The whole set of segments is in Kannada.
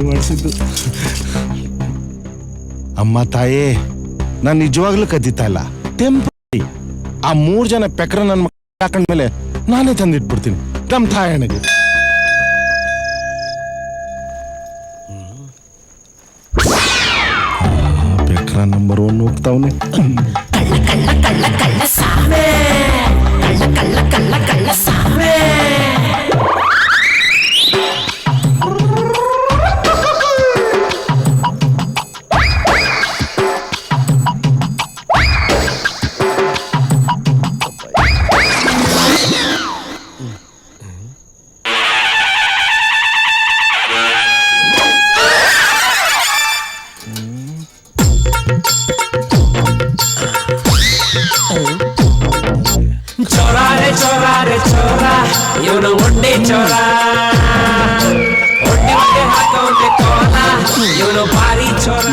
ಮಾಡಿಸಿದ್ದು ಅಮ್ಮ ತಾಯೇ, ನಾನು ನಿಜವಾಗ್ಲೂ ಕದ್ದಿತ್ತಾ ಇಲ್ಲ. ಟೆಂಪರರಿ ಆ 3 ಜನ ಪೆಕ್ರ ನನ್ನ ಮಕ್ಕಳು ಹಾಕೊಂಡ್ಮೇಲೆ ನಾನೇ ತಂದಿಟ್ಬಿಡ್ತೀನಿ ನಮ್ಮ ತಾಯಣ್ಣಗೆ. ಪೆಕ್ರ ನಂಬರ್ 1 ಹೋಗ್ತಾವನೆ.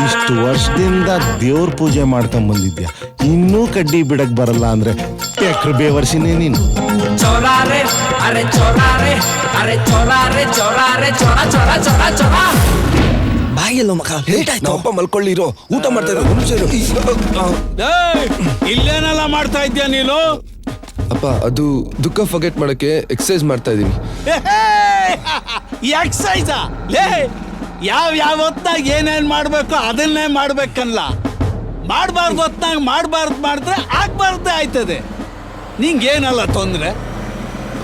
ಇಷ್ಟು ವರ್ಷದಿಂದ ದೇವ್ರ ಪೂಜೆ ಮಾಡ್ಕೊಂಡ್ ಬಂದಿದ್ಯಾ, ಇನ್ನೂ ಕಡ್ಡಿ ಬಿಡಕ್ ಬರಲ್ಲ ಅಂದ್ರೆ ಪೆಕ್ರ ಬೇವರ್ಸಿನೇ ನೀನು. ಬಾಯಿಲ್ಲೋ ಮಗ, ನಮ್ಮಪ್ಪ ಮಲ್ಕೊಳ್ಳಿರೋ, ಊಟ ಮಾಡ್ತಾ ಇರೋ. ಇಲ್ಲೇನೆಲ್ಲ ಮಾಡ್ತಾ ಇದ್ಯಾ ನೀನು? ಅಪ್ಪ, ಅದು ದುಃಖ ಫರ್ಗೆಟ್ ಮಾಡಕ್ಕೆ ಎಕ್ಸರ್ಸೈಸ್ ಮಾಡ್ತಾ ಇದೀನಿ. ಎಕ್ಸರ್ಸೈಸಾ? ಲೇ, ಯಾವ ಹೊತ್ತಾಗ ಏನೇನ್ ಮಾಡ್ಬೇಕು ಅದನ್ನೇ ಮಾಡ್ಬೇಕಲ್ಲ. ಮಾಡಬಾರ್ದು ಹೊತ್ತಾಗ ಮಾಡಬಾರ್ದು ಮಾಡಿದ್ರೆ ಆಗ್ಬಾರ್ದೇ ಆಯ್ತದೆ. ನಿಂಗೇನಲ್ಲ ತೊಂದ್ರೆ?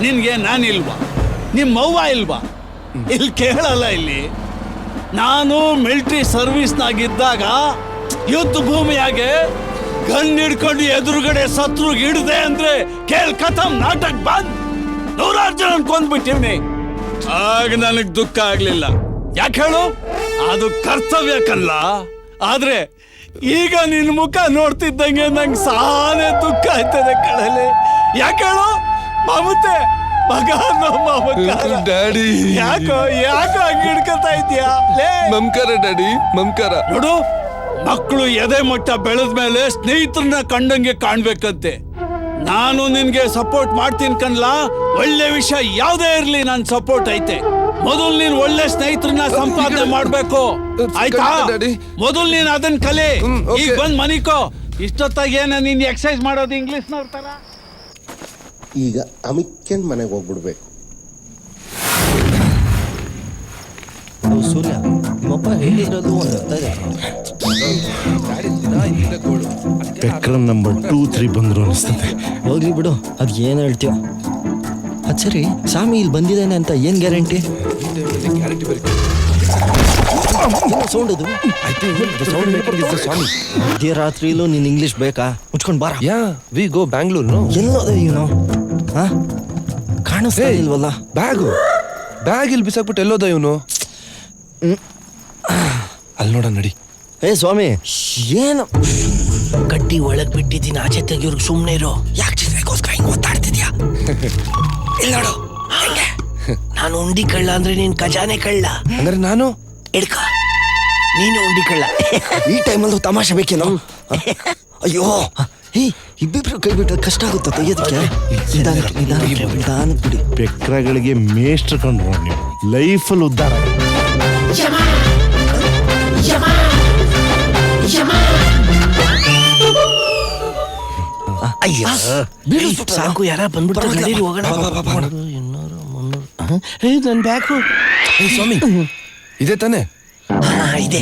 ನಿನ್ಗೆ ನಾನಿಲ್ವಾ? ನಿಮ್ಮವ್ವ ಇಲ್ವಾ? ಇಲ್ಲಿ ಕೇಳಲ್ಲ. ಇಲ್ಲಿ ನಾನು ಮಿಲಿಟರಿ ಸರ್ವಿಸ್ನಾಗಿದ್ದಾಗ ಯುದ್ಧ ಭೂಮಿಯಾಗೆ ಗನ್ ಹಿಡ್ಕೊಂಡು ಎದುರುಗಡೆ ಸತ್ರು ಹಿಡ್ದೆ ಅಂದ್ರೆ ಕೇಳ್ ಕಥಮ್ ನಾಟಕ ಬಂದ್ 100 ಜನ ಕೊಂದ್ಬಿಟ್ಟಿವ್ನಿ. ಆಗ ನನಗ್ ದುಃಖ ಆಗ್ಲಿಲ್ಲ. ಯಾಕೆ ಹೇಳು? ಅದು ಕರ್ತವ್ಯಕ್ಕಲ್ಲ. ಆದ್ರೆ ಈಗ ನಿನ್ ಮುಖ ನೋಡ್ತಿದ್ದಂಗೆ ನಂಗೆ ಸಾನೇ ದುಃಖ ಆಯ್ತದೆ ಕಳಲೆ. ಯಾಕೆ ಹೇಳು? ಮಮತೆ ಡ್ಯಾಡಿ, ಯಾಕೋ ಹಂಗ ಹಿಡ್ಕೊತಾ ಇದ್ಯಾ? ಮಮ್ಕಾರ ಡ್ಯಾಡಿ, ಮಮ್ಕಾರ. ನೋಡು, ಮಕ್ಕಳು ಎದೆ ಮಟ್ಟ ಬೆಳೆದ ಮೇಲೆ ಸ್ನೇಹಿತರನ್ನ ಕಂಡಂಗೆ ಕಾಣ್ಬೇಕಂತೆ. ನಾನು ನಿನ್ಗೆ ಸಪೋರ್ಟ್ ಮಾಡ್ತೀನಿ ಕಣ್ಲಾ. ಒಳ್ಳೆ ವಿಷಯ ಯಾವ್ದೇ ಇರ್ಲಿ ನನ್ ಸಪೋರ್ಟ್ ಐತೆ. ಮೊದಲು ನೀನ್ ಒಳ್ಳೆ ಸ್ನೇಹಿತರನ್ನ ಸಂಪಾದನೆ ಮಾಡ್ಬೇಕು, ಆಯ್ತಾ? ಮೊದಲು ನೀನ್ ಅದನ್ನ ಕಲೆ. ಈಗ ಬಂದ್ ಮನಿಕೋ. ಇಷ್ಟೊತ್ತಾಗ ಏನ ನೀನ್ ಎಕ್ಸರ್ಸೈಸ್ ಮಾಡೋದು ಇಂಗ್ಲಿಷ್ ನೋಡ್ತಾರ? ಈಗ ಅಮಿಕ್ಕನ್ ಮನೆಗೆ ಹೋಗ್ಬಿಡ್ಬೇಕು. ಸೂರ್ಯ, ನಿಮ್ಮಪ್ಪ ಹೇಳಿರೋದು ಪೆಕ್ರ ನಂಬರ್ 2, 3 ಬಂದ್ರು ಅನಿಸ್ತದೆ. ಹೋಗ್ಲಿ ಬಿಡು, ಅದ್ ಏನ್ ಹೇಳ್ತೀವ. ಅದ್ ಸರಿ, ಸ್ವಾಮಿ ಇಲ್ಲಿ ಬಂದಿದ್ದಾನೆ ಅಂತ ಏನ್ ಗ್ಯಾರಂಟಿ? ಸೌಂಡ್ ಅದು ಮಧ್ಯರಾತ್ರಿಲೂ ನೀನ್ ಇಂಗ್ಲಿಷ್ ಬೇಕಾ? ಮುಚ್ಕೊಂಡ್ ಬಾರ. We go Bangalore. ಎಲ್ಲೋದ ಇವನು? ಕಾಣಿಸ್ತಾ ಇಲ್ವಲ್ಲ? ಬ್ಯಾಗ್ ಇಲ್ಲಿ ಬಿಸಾಕ್ಬಿಟ್ಟು ಎಲ್ಲೋದ ಇವನು? ಅಲ್ಲಿ ನೋಡ, ನಡಿ. ಏ ಸ್ವಾಮಿ, ಏನು ಕಡ್ಡಿ ಒಳಗ್ ಬಿಟ್ಟಿದ್ದೀನಿ, ಆಚೆ ತೆಗಿಯೋರ್ಗ್ ಸುಮ್ನೆ ಇರೋ. ಯಾಕೆ ಚಿತ್ರಕ್ಕೋಸ್ಕರ ಹಿಂಗ್ ಒತ್ತಾಡ್ತಿದ್ಯಾ? ಇಲ್ಲ ನೋಡು, ನಾನು ಉಂಡಿ ಕಳ್ಳ ಅಂದ್ರೆ ನೀನ್ ಖಜಾನೆ ಕಳ್ಳ. ಅಂದ್ರೆ ನಾನು ಎಡ್ಕ, ನೀನು ಉಂಡಿ ಕಳ್ಳ. ಈ ಟೈಮಲ್ಲಿ ತಮಾಷೆ ಬೇಕೇನೋ? ಅಯ್ಯೋ, ಇಬ್ಬಿಬ್ರು ಕೈ ಬಿಟ್ರೆ ಕಷ್ಟ ಆಗುತ್ತೆ ತೆಗಿಯೋದಕ್ಕೆ. ನಿಧಾನ ಬಿಡಿ. ಪೆಕ್ರಗಳಿಗೆ ಮೇಷ್ಟ್ರ ಕಂಡ್ರು ನೀವು ಲೈಫಲ್ಲಿ ಉದ್ಧಾರ. ಅಯ್ಯ, ಸಾಕು, ಯಾರ ಬಂದ್ಬಿಡ್ತಾರೆ. ಹೋಗೋಣ. ನನ್ ಬ್ಯಾಗು. ಸ್ವಾಮಿ, ಇದೆ ತಾನೆ? ಇದೆ.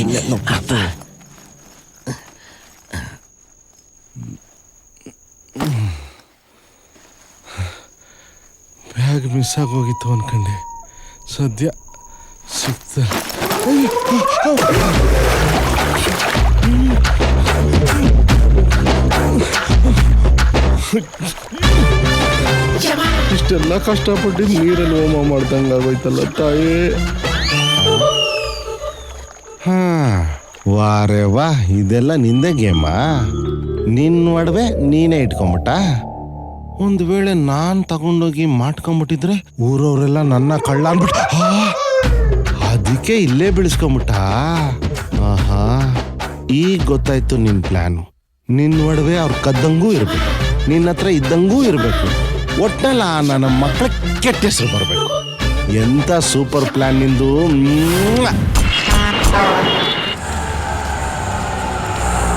ಬ್ಯಾಗ್ ಮಿಸ್ ಆಗೋಗಿತ್ತು ಅನ್ಕಂಡೆ. ಸದ್ಯ ಸಿಕ್ತ. ಇಷ್ಟೆಲ್ಲ ಕಷ್ಟಪಟ್ಟು ನೀರಲ್ಲಿ ಹೋಮ ಮಾಡ್ದಂಗ ಆಗೋಯ್ತಲ್ಲ ತಾಯಿ. ಹಾ ವಾರೇ ವಾ, ಇದೆಲ್ಲ ನಿಂದೆ ಗೇಮಾ? ನಿನ್ನ ಒಡವೆ ನೀನೇ ಇಟ್ಕೊಂಬಿಟ್ಟ? ಒಂದು ವೇಳೆ ನಾನ್ ತಗೊಂಡೋಗಿ ಮಾಡ್ಕೊಂಬಿಟ್ಟಿದ್ರೆ ಊರವರೆಲ್ಲ ನನ್ನ ಕಳ್ಳ ಅನ್ಬಿಟ್ಟ. ಅದಕ್ಕೆ ಇಲ್ಲೇ ಬೆಳೆಸ್ಕೊಂಬಿಟ್ಟ. ಆಹಾ, ಈಗ ಗೊತ್ತಾಯ್ತು ನಿನ್ ಪ್ಲಾನು. ನಿನ್ನ ಒಡವೆ ಅವ್ರ ಕದ್ದಂಗೂ ಇರ್ಬೇಕು, ನಿನ್ನ ಹತ್ರ ಇದ್ದಂಗೂ ಇರ್ಬೇಕು. ಒಟ್ಟಲ್ಲ ನನ್ನ ಮಕ್ಕಳ ಕೆಟ್ಟ ಹೆಸರು ಬರ್ಬೇಕು. ಎಂತ ಸೂಪರ್ ಪ್ಲಾನ್ ನಿಂದು.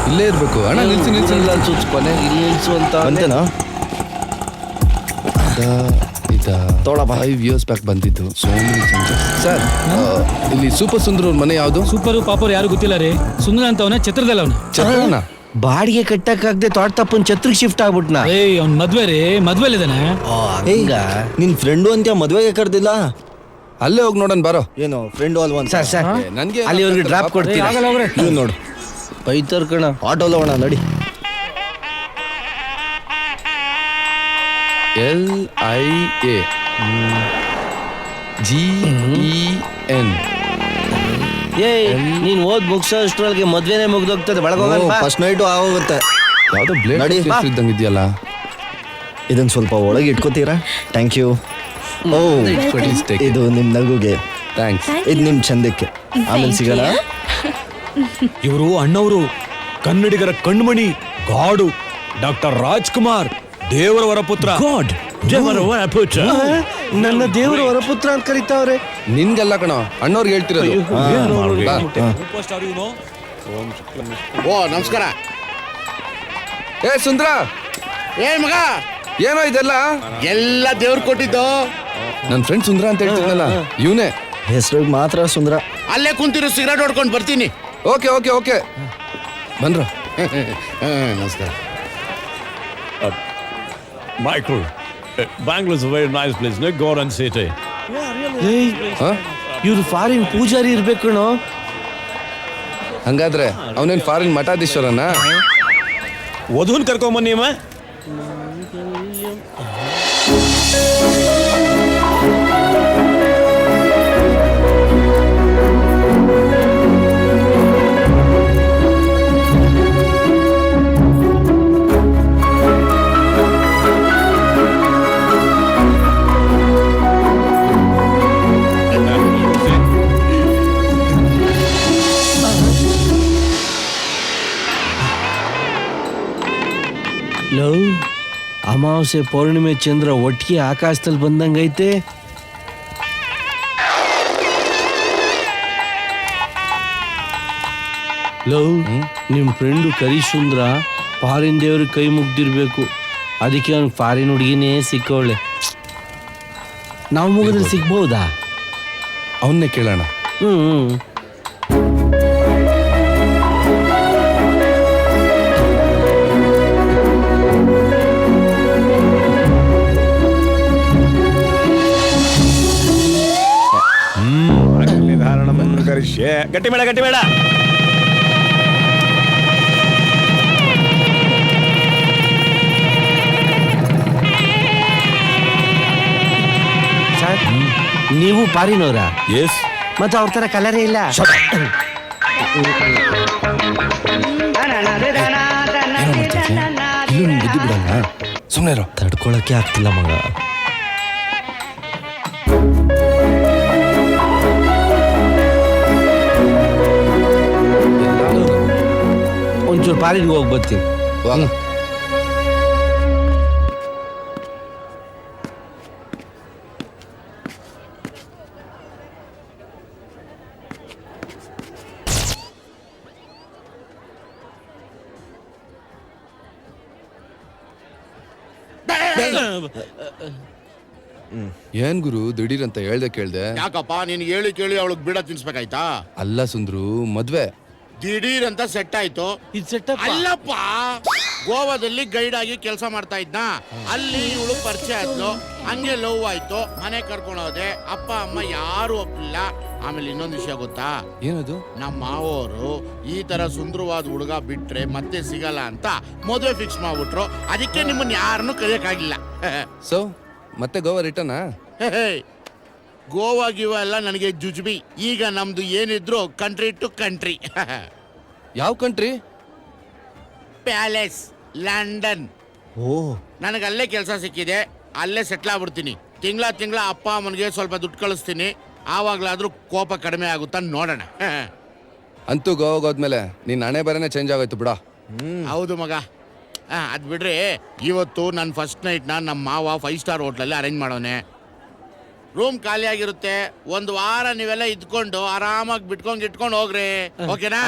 ಇಲ್ಲೇ ಇರ್ಬೇಕು ಅಣ್ಣ. ನಿಲ್ಸಿ ನಿಲ್ಸಿ ಇಲ್ಲ ಅನ್ಸುತ್ತೆ ಕೊನೆ ಇಲ್ಲಿ ನಿಲ್ಸು ಅಂತ ಅಂತೇನಾ? ತೊಗೊಳಪ್ಪ. 5 years ಬ್ಯಾಕ್ ಬಂದಿದ್ದು. ಸರ್, ಇಲ್ಲಿ ಸೂಪರ್ ಸುಂದರ್ ಅವ್ರ ಮನೆ ಯಾವುದು? ಸೂಪರ್ ಪಾಪರ್ ಯಾರು ಗೊತ್ತಿಲ್ಲ ರೀ. ಸುಂದರ ಅಂತವನ ಛತ್ರದಲ್ಲಿ ಅವನ. ಚತ್ರನ? ಬಾಡಿಗೆ ಕಟ್ಟಕ್ಕಾಗದೆ ತೋಟ ತಪ್ಪನ್ ಛತ್ರಕ್ ಶಿಫ್ಟ್ ಆಗ್ಬಿಟ್ನ. ಏಯ್ ಅವ್ನ್ ಮದ್ವೆ ರೀ, ಮದ್ವೆಲಿದಾನೆ. ಹಿಂಗ ನಿನ್ ಫ್ರೆಂಡು ಅಂತ ಮದ್ವೆಗೆ ಕರ್ದಿಲ್ಲ? ಅಲ್ಲೇ ಹೋಗಿ ನೋಡೋಣ ಬಾರೋ. ಏನು ಫ್ರೆಂಡು ಅಲ್ವಾ? ಸರ್ ನನ್ಗೆ ಅಲ್ಲಿವರೆಗೆ ಡ್ರಾಪ್ ಕೊಡ್ತೀವಿ. ಇವ್ ನೋಡು, ಬೈತರ್ ಕಣ. ಆಟೋಲ್ಲ ಹೋಗೋಣ ನಡಿ. LIA GEN. ಏಯ್ ನೀನ್ ಓದ್ ಮುಗ್ಸೋ ಅಷ್ಟ್ರೊಳಗೆ ಮದ್ವೆನೆ ಮುಗ್ದೋಗ್ತದೆ. ಒಳಗೋಗಣ ಫಸ್ಟ್ ನೈಟು ಆಗೋಗುತ್ತೆ. ಯಾವ್ದೋ ಬ್ಲೇಡ್ ನಡಿ. ಇದ್ದಂಗೆ ಇದೆಯಲ್ಲ. ಇದನ್ನ ಸ್ವಲ್ಪ ಒಳಗೆ ಇಟ್ಕೋತೀರಾ? Thank you. ಓ, ಇದು ನಿಮ್ ನಗುಗೆ, ಥ್ಯಾಂಕ್ಸ್. ಇದು ನಿಮ್ ಚಂದಕ್ಕೆ. ಆಮೇಲೆ ಸಿಗೋಣ. ಇವರು ಅಣ್ಣವರು, ಕನ್ನಡಿಗರ ಕಣ್ಮಣಿ, ಗಾಡು, ಡಾಕ್ಟರ್ ರಾಜ್ಕುಮಾರ್, ದೇವರ ವರಪುತ್ರ. ಗಾಡ್, ದೇವರ ವರಪುತ್ರ. ನನ್ನ ದೇವರು ಹೊರಪುತ್ರ ಅಂತ ಕರೀತಾವ್ರೆ. ನಿನ್ಗೆಲ್ಲ ಕಣ, ಅಣ್ಣವ್ರಿಗೆ ಹೇಳ್ತಿರೋದು. ಓ ನಮಸ್ಕಾರ. ಏ ಸುಂದ್ರ, ಏ ಮಗ, ಏನೋ ಇದೆಲ್ಲ? ಎಲ್ಲ ದೇವ್ರು ಕೊಟ್ಟಿದ್ದು. ನನ್ನ ಫ್ರೆಂಡ್ ಸುಂದ್ರ ಅಂತ ಹೇಳ್ತಿದ್ನಲ್ಲ, ಇವನೇ. ಹೆಸರಿಗೆ ಮಾತ್ರ ಸುಂದರ. ಅಲ್ಲೇ ಕುಂತಿರೋ ಸಿಗರೇಟ್ ಹೊಡ್ಕೊಂಡು ಬರ್ತೀನಿ. ಓಕೆ ಓಕೆ ಓಕೆ, ಬಂದ್ರ. ನಮಸ್ಕಾರ. Michael, Bangalore's a very nice place, no? Golden city. ಇವ್ರು ಫಾರಿನ್ ಪೂಜಾರಿ ಇರ್ಬೇಕು ಕಣೋ. ಹಂಗಾದ್ರೆ ಅವನೇನ್ ಫಾರಿನ್ ಮಠಾಧೀಶ್ವರನ? ವಧುನ್ ಕರ್ಕೊಂಬನ್ನಿ ಅಮ್ಮ. ಲವ್, ಅಮಾವಾಸ್ಯೆ ಪೌರ್ಣಿಮೆ ಚಂದ್ರ ಒಟ್ಟಿಗೆ ಆಕಾಶದಲ್ಲಿ ಬಂದಂಗೈತೆ. ಲವ್, ನಿಮ್ ಫ್ರೆಂಡು ಕರಿಸುಂದ್ರ ಫಾರಿನ್ ದೇವ್ರಿಗೆ ಕೈ ಮುಗ್ದಿರ್ಬೇಕು. ಅದಕ್ಕೆ ಅವ್ನಿಗೆ ಫಾರಿನ್ ಹುಡುಗಿನೇ ಸಿಕ್ಕವಳೆ. ನಾವು ಮುಗಿದ್ರೆ ಸಿಗ್ಬಹುದಾ? ಅವನ್ನೇ ಕೇಳೋಣ. ಹ್ಮ್ ಗಟ್ಟಿ ಬೇಡ, ಗಟ್ಟಿ ಬೇಡ. ಸರ್, ನೀವು ಫಾರಿನವರಾ? ಎಸ್. ಮತ್ತೆ ಅವ್ರ ತರ ಕಲರೇ ಇಲ್ಲ. ಬುದ್ಧಿ ಬಿಡೋಣ, ಸುಮ್ಮನೆ ಇರೋ. ತಡ್ಕೊಳಕ್ಕೆ ಆಗ್ತಿಲ್ಲ ಮಗ. ಒಂಚೂರು ಫಾರಿನ್ಗೆ ಹೋಗಿ ಬರ್ತೀನಿ. ವಾಗ. ಏನ್ ಗುರು ದಿಢೀರ್ ಅಂತ ಹೇಳ್ದೆ ಕೇಳ್ದೆ? ಯಾಕಪ್ಪ ನೀನ್ ಹೇಳಿ ಕೇಳಿ ಅವಳಿಗೆ ಬಿಡ ತಿನ್ಸ್ಬೇಕಾಯ್ತಾ? ಅಲ್ಲ ಸುಂದ್ರು, ಮದ್ವೆ ದಿಢೀರ್ ಅಂತ ಸೆಟ್ ಆಯ್ತು. ಇದು ಸೆಟಪ್ ಅಲ್ಲಪ್ಪ, ಗೋವಾದಲ್ಲಿ ಗೈಡ್ ಆಗಿ ಕೆಲಸ ಮಾಡ್ತಾ ಇದ್ನ. ಅಲ್ಲಿ ಇವಳು ಪರಿಚಯ ಆದ್ಲು. ಹಂಗೆ ಲವ್ ಆಯ್ತು, ಮನೆ ಕರ್ಕೊಂಡು ಹೋದೆ, ಅಪ್ಪ ಅಮ್ಮ ಯಾರು ಒಪ್ಲಿಲ್ಲ. ಆಮೇಲೆ ಇನ್ನೊಂದು ವಿಷಯ ಗೊತ್ತಾ, ಏನದು? ನಮ್ಮ ಮಾವವರು ಈ ತರ ಸುಂದರವಾದ ಹುಡುಗ ಬಿಟ್ರೆ ಮತ್ತೆ ಸಿಗಲ್ಲ ಅಂತ ಮದುವೆ ಫಿಕ್ಸ್ ಮಾಡ್ಬಿಟ್ರು. ಅದಕ್ಕೆ ನಿಮ್ಮನ್ನ ಯಾರನ್ನು ಕರೆಯಕ್ಕಾಗಿಲ್ಲ. ಸೊ ಮತ್ತೆ ಗೋವಾ ರಿಟರ್ನಾ? ಗೋವಾ ಗಿವಾ ಎಲ್ಲ ನನಗೆ ಜುಜುಬಿ. ಈಗ ನಮ್ದು ಏನಿದ್ರು ಕಂಟ್ರಿ ಟು ಕಂಟ್ರಿ. ಯಾವ ಕಂಟ್ರಿ? Palace, London. ಓ ನನಗೆ ಅಲ್ಲೇ ಕೆಲಸ ಸಿಕ್ಕಿದೆ, ಅಲ್ಲೇ ಸೆಟ್ಲ್ ಆಗ್ಬಿಡ್ತೀನಿ. ತಿಂಗಳ ಅಪ್ಪ ಅಮ್ಮನಿಗೆ ಸ್ವಲ್ಪ ದುಡ್ಡು ಕಳಿಸ್ತೀನಿ. ಆವಾಗ್ಲಾದ್ರೂ ಕೋಪ ಕಡಿಮೆ ಆಗುತ್ತಾ ನೋಡೋಣ. ಅಂತೂ ಗೋವಾಗೆ ಹೋದ್ಮೇಲೆ ನೀನ್ ಹಣೆ ಬರನೇ ಚೇಂಜ್ ಆಗೋಯ್ತು ಬಿಡ. ಹೌದು ಮಗ. ಅದ್ ಬಿಡ್ರಿ, ಇವತ್ತು ನನ್ನ ಫಸ್ಟ್ ನೈಟ್ನ ನಮ್ಮ ಮಾವ 5 ಸ್ಟಾರ್ ಹೋಟ್ಲಲ್ಲಿ ಅರೇಂಜ್ ಮಾಡೋನೆ. ರೂಮ್ ಖಾಲಿ ಆಗಿರುತ್ತೆ. 1 ವಾರ ನೀವೆಲ್ಲ ಇದ್ಕೊಂಡು ಆರಾಮಾಗಿ ಬಿಟ್ಕೊಂಡು ಹೋಗ್ರಿ. ಓಕೆನಾ?